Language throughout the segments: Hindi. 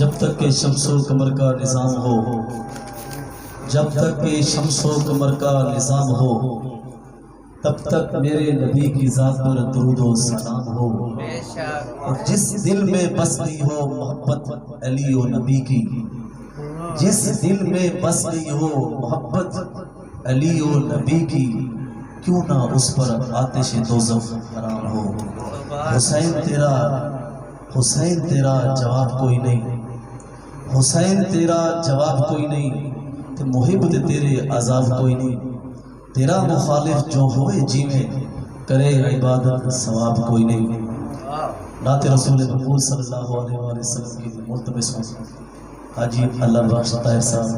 जब तक के शम्सो कमर का निज़ाम हो, जब तक के शम्सो कमर का निज़ाम हो, तब तक मेरे नबी की ज़ात पर दुरूद व सलाम हो। और जिस दिल में बस गई हो मोहब्बत अली व नबी की, जिस दिल में बस गई हो मोहब्बत अली व नबी की, क्यों ना उस पर आतिश दोज़ख हराम हो। हुसैन तेरा जवाब कोई नहीं, हुसैन तेरा जवाब कोई नहीं, ते मुहिब ते तेरे अजाब कोई नहीं। तेरा मुखालिफ जो होए जीवे, करे इबादत सवाब कोई नहीं। नाते रसूल मकबूल सल्लल्लाहु अलैहि वसल्लम की मुल्तमस हाजी अल्लाह बख्श ताहिर साहब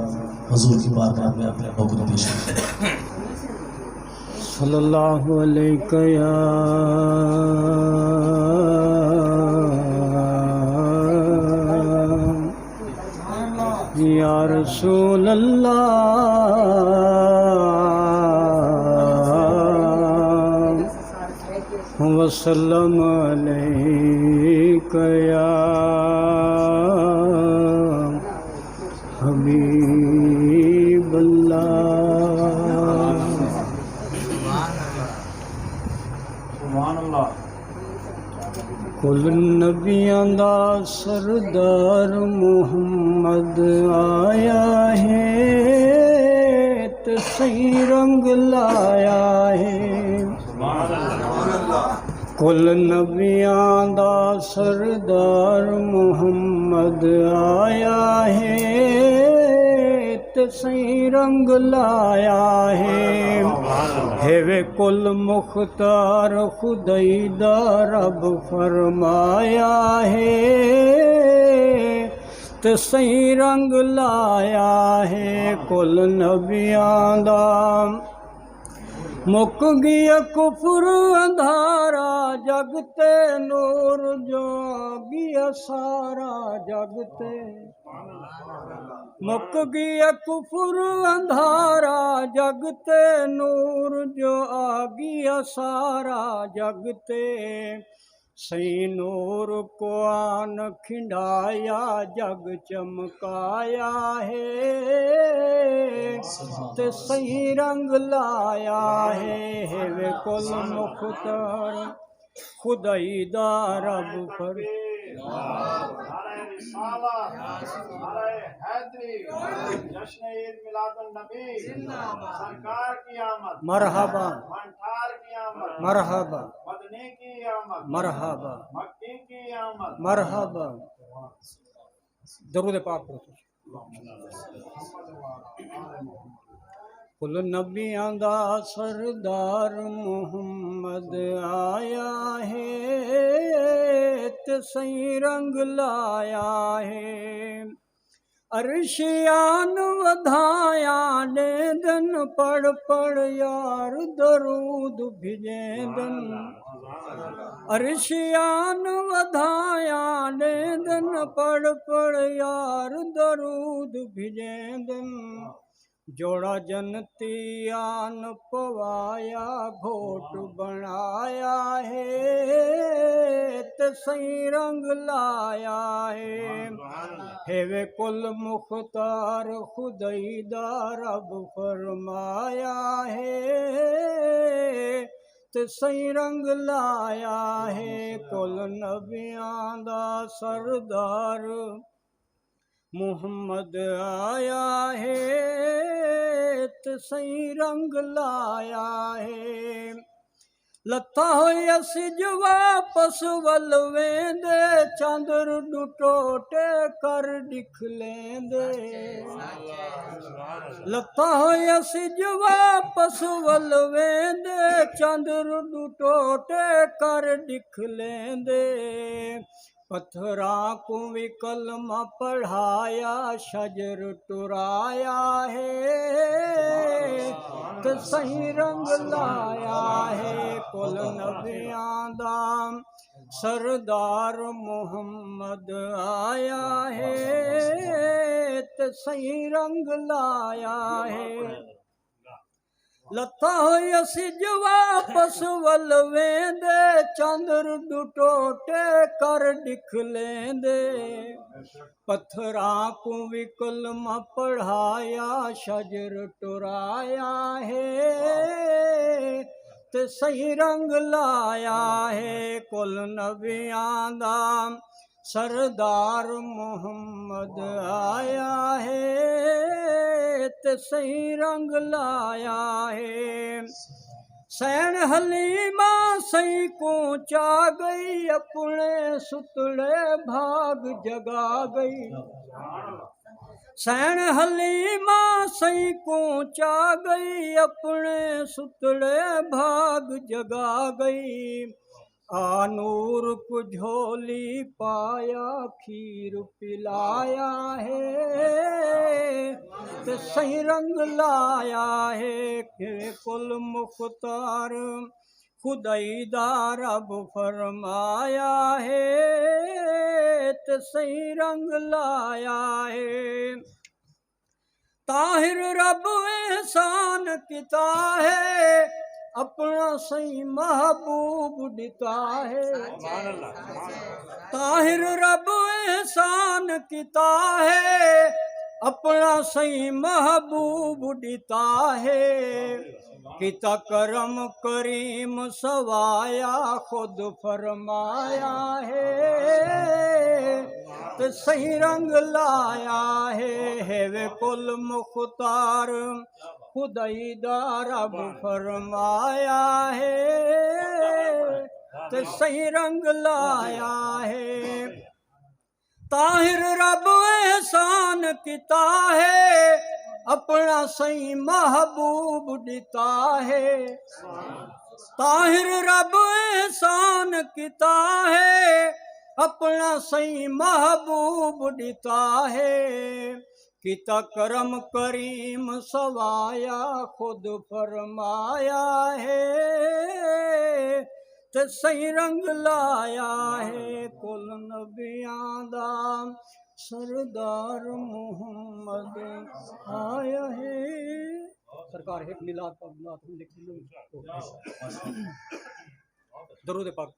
हुजूर की बारगाह में अपने नौकरी पेश करें। सल्लल्लाहु अलैहि या रसूल अल्लाह वसल्लम अलैका या हबीब अल्लाह। कुल नबियां दा सरदार मुहम्मद आया है, ते सही रंग लाया है। कुल नबियां दा सरदार मुहम्मद आया है, ते सही रंग लाया है वे कुल मुख्तार खुदाई दा रब फरमाया है, ते सही रंग लाया है। कुल नबियां दा मुक गया कुफर अंधारा, जगते नूर जो गया सारा जगते। मुक गया कुफर अंधारा, जगते नूर जो आ गया सारा जगते। सही नूर को आन खिंडाया, जग चमकाया है, ते सही रंग लाया है वे कुल मुख्तार खुदाई दा रब पर। मरहबा मरहबा मरहबा मरहबा। दरूद पाक पढ़ो। कुल नबियां दा सरदार मुहम्मद आया है, ते सही रंग लाया है। अर्शियान वधाया ने दिन पढ़ पढ़ यार दरूद भिजेंदन। अर्शियान वधाया ने दिन पढ़ पढ़ यार दरूद भिजेंदन। जोड़ा जनतियान पवाया घोट बनाया है, ते सही रंग लाया है वे कुल मुख्तार खुदाई दा रब फरमाया है, ते सही रंग लाया है। कुल नबियां दा सरदार मुहम्मद आया है, ते सही रंग लाया है। लथा होया सिज वापस वल वेंदे, चंद्र डुटोटे कर दिख लेंदे। लथा होया सिज वापस वल वेंदे, चंद्र डुटोटे कर दिख लेंदे। पत्थरां को भी कलमा पढ़ाया, शजर टुराया है, ते सही रंग लाया है। कुल नबियां दा सरदार मुहम्मद आया है, ते सही रंग लाया है। लथा होई सिज वापस वल वेंदे चंद्र दुटोटे कर दिख लेंदे पत्थरां को विकल म पढ़ाया शजर टुराया है ते सही रंग लाया है कुल नबियां दा सरदार मोहम्मद आया है ते सही रंग लाया है सैन हलीमा सही को चा गई अपने सुतले भाग जगा गई सैन हलीमा सही को चा गई अपने सुतले भाग जगा गई आनूर को झोली पाया खीर पिलाया है ते सही रंग लाया है कि कुल मुख्तार खुदाई दा रब फरमाया है ते सही रंग लाया है ताहिर रब एहसान किता है अपना सही महबूब दिता है ताहिर रब एहसान किता है अपना सही महबूब दिता है किता करम करीम सवाया खुद फरमाया है तो सही रंग लाया है वे कुल मुख्तार खुदाई दा रब फरमाया है तो सही रंग लाया है ताहिर रब एहसान किता है अपना सही महबूब दिता है ताहिर रब एहसान किता है अपना सही महबूब दिता है किता करम करीम सवाया खुद फरमाया है ते सही रंग लाया है कुल नबियां दा सरदार मोहम्मद आया है सरकार एक मिलाद का मिलाद हम लिख लो दरूद पाक